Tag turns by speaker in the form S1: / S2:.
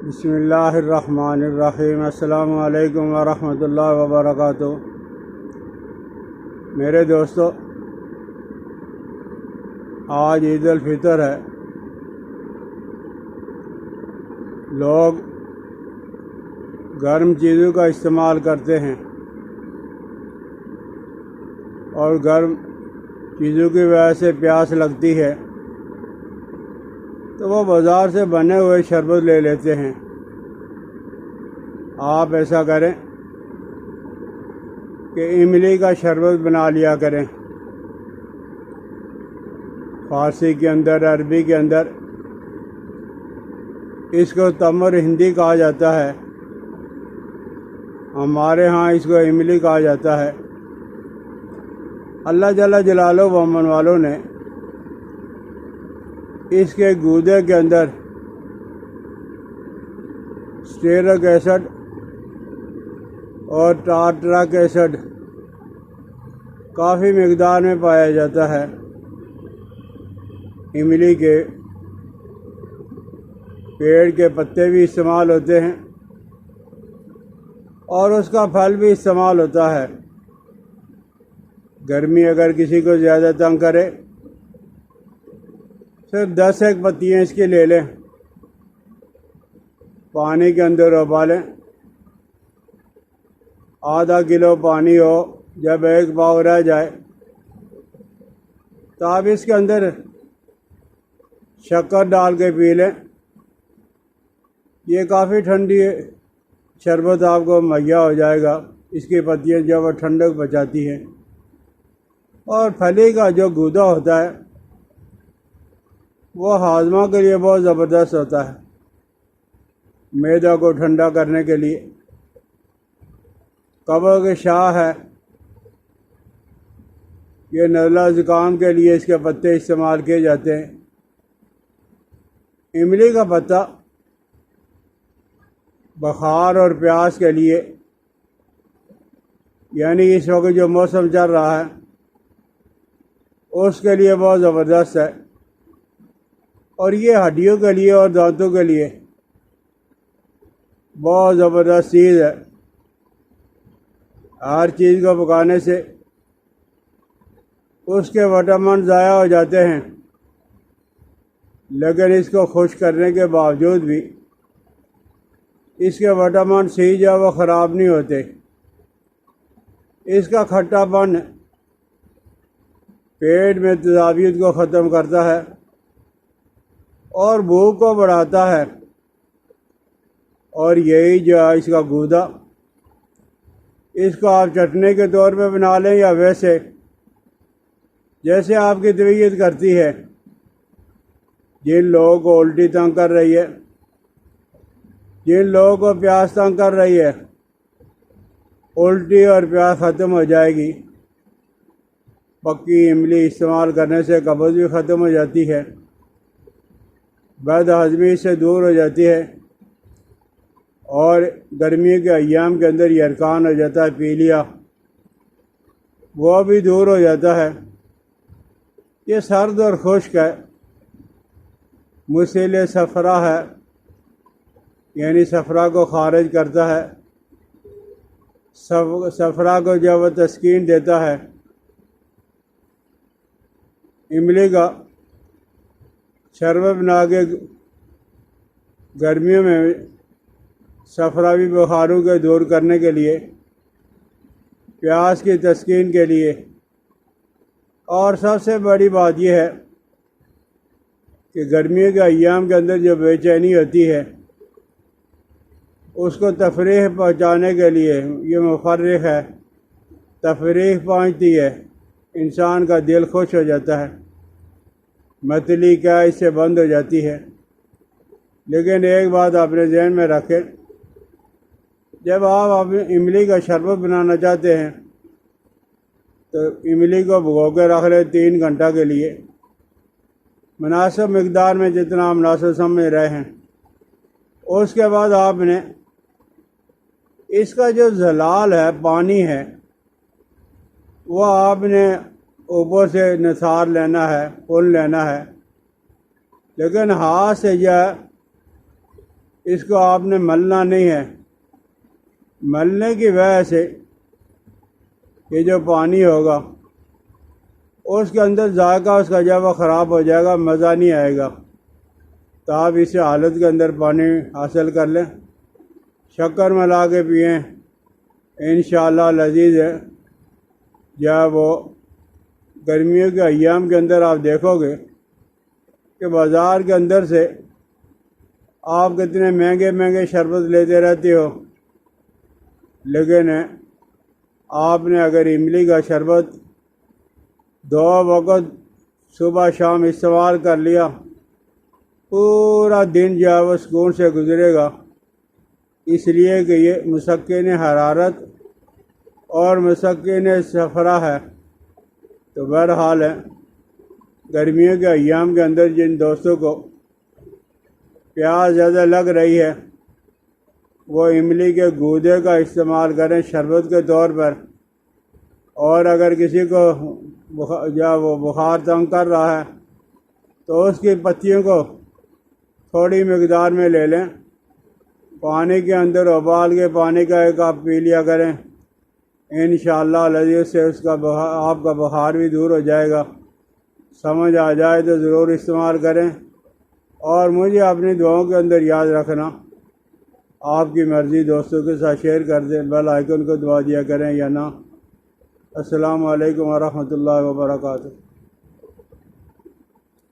S1: बिस्मिल्लाहिर्रहमानिर्रहीम। अस्सलामु अलैकुम वरहमतुल्लाहि वबरकातुहू। मेरे दोस्तों, आज ईद उल फितर है। लोग गर्म चीज़ों का इस्तेमाल करते हैं और गर्म चीज़ों की वजह से प्यास लगती है तो वो बाज़ार से बने हुए शरबत ले लेते हैं। आप ऐसा करें कि इमली का शरबत बना लिया करें। फारसी के अंदर, अरबी के अंदर इसको तमर हिंदी कहा जाता है, हमारे यहाँ इसको इमली कहा जाता है। अल्लाह जल्ल जलालुहु व अमन वालों ने इसके गूदे के अंदर स्टेरिक एसिड और टार्टरिक एसिड काफ़ी मिकदार में पाया जाता है। इमली के पेड़ के पत्ते भी इस्तेमाल होते हैं और उसका फल भी इस्तेमाल होता है। गर्मी अगर किसी को ज़्यादा तंग करे, सिर्फ 10 एक पत्तियाँ इसकी ले लें, पानी के अंदर उबालें। आधा किलो पानी हो, जब एक पाव रह जाए तो आप इसके अंदर शक्कर डाल के पी लें। ये काफ़ी ठंडी शरबत आपको मुहैया हो जाएगा। इसकी पत्तियाँ जब वो ठंडक बचाती हैं और फली का जो गूदा होता है वो हाजमा के लिए बहुत ज़बरदस्त होता है, मैदा को ठंडा करने के लिए। कब्र के शाह है, ये नज़ला ज़ुकाम के लिए इसके पत्ते इस्तेमाल किए जाते हैं। इमली का पत्ता बुखार और प्यास के लिए, यानी इस वक्त जो मौसम चल रहा है उसके लिए बहुत ज़बरदस्त है। और ये हड्डियों के लिए और दांतों के लिए बहुत ज़बरदस्त चीज़ है। हर चीज़ को पकाने से उसके विटामिन ज़ाया हो जाते हैं, लेकिन इसको खुश करने के बावजूद भी इसके विटामिन सी जो वो ख़राब नहीं होते। इसका खट्टापन पेट में तेज़ाबियत को ख़त्म करता है और भूख को बढ़ाता है। और यही जो है इसका गूदा, इसको आप चटनी के तौर पे बना लें या वैसे जैसे आपकी तबीयत करती है। जिन लोगों को उल्टी तंग कर रही है, जिन लोगों को प्यास तंग कर रही है, उल्टी और प्यास ख़त्म हो जाएगी। पक्की इमली इस्तेमाल करने से कब्ज़ भी ख़त्म हो जाती है, बदहज़मी से दूर हो जाती है और गर्मी के अय्याम के अंदर यरकान हो जाता है, पीलिया, वो भी दूर हो जाता है। ये सर्द और खुश्क है। मुसिल सफ़रा है, यानी सफ़रा को खारिज करता है। सफ़रा को जब वह तस्कीन देता है। इमली का शरबत बना के गर्मियों में सफ़रावी बुखारों को दूर करने के लिए, प्यास की तस्कीन के लिए, और सबसे बड़ी बात यह है कि गर्मियों के अय्याम के अंदर जो बेचैनी होती है उसको तफरीह पहुँचाने के लिए ये मुफर्रिह है। तफरीह पहुँचती है, इंसान का दिल खुश हो जाता है, मतली क्या इससे बंद हो जाती है। लेकिन एक बात अपने जहन में रखें, जब आप अपने इमली का शरबत बनाना चाहते हैं तो इमली को भिगो के रख लें 3 घंटा के लिए, मुनासिब मिकदार में, जितना आप मुनासिब समझ रहे हैं। उसके बाद आपने इसका जो ज़लाल है, पानी है, वो आपने ऊपर से निसार लेना है, पुल लेना है। लेकिन हाथ से यह इसको आपने मलना नहीं है। मलने की वजह से ये जो पानी होगा उसके अंदर जायका उसका जब वो ख़राब हो जाएगा, मज़ा नहीं आएगा। तो आप इस हालत के अंदर पानी हासिल कर लें, शक्कर मिला के पिएँ, इंशाअल्लाह लजीज है। जब वो गर्मियों के अय्याम के अंदर आप देखोगे कि बाज़ार के अंदर से आप कितने महंगे महंगे शरबत लेते रहते हो, लेकिन आपने अगर इमली का शरबत 2 वक़्त सुबह शाम इस्तेमाल कर लिया, पूरा दिन जो है वो सुकून से गुजरेगा। इसलिए कि ये मुसक्किन हरारत और मुसक्किन सफ़रा है। तो बहरहाल है, गर्मियों के अय्याम के अंदर जिन दोस्तों को प्यास ज़्यादा लग रही है वो इमली के गूदे का इस्तेमाल करें शरबत के तौर पर। और अगर किसी को जब वो बुखार तंग कर रहा है तो उसकी पत्तियों को थोड़ी मकदार में ले लें, पानी के अंदर उबाल के पानी का एक कप पी लिया करें। इंशाअल्लाह लज़ीज़ से उसका आपका बुखार भी दूर हो जाएगा। समझ आ जाए तो ज़रूर इस्तेमाल करें और मुझे अपनी दुआओं के अंदर याद रखना। आपकी मर्ज़ी, दोस्तों के साथ शेयर कर दें, बेल आइकन को दबा दिया करें या ना। अस्सलामु अलैकुम व रहमतुल्लाहि व बरकातुहू।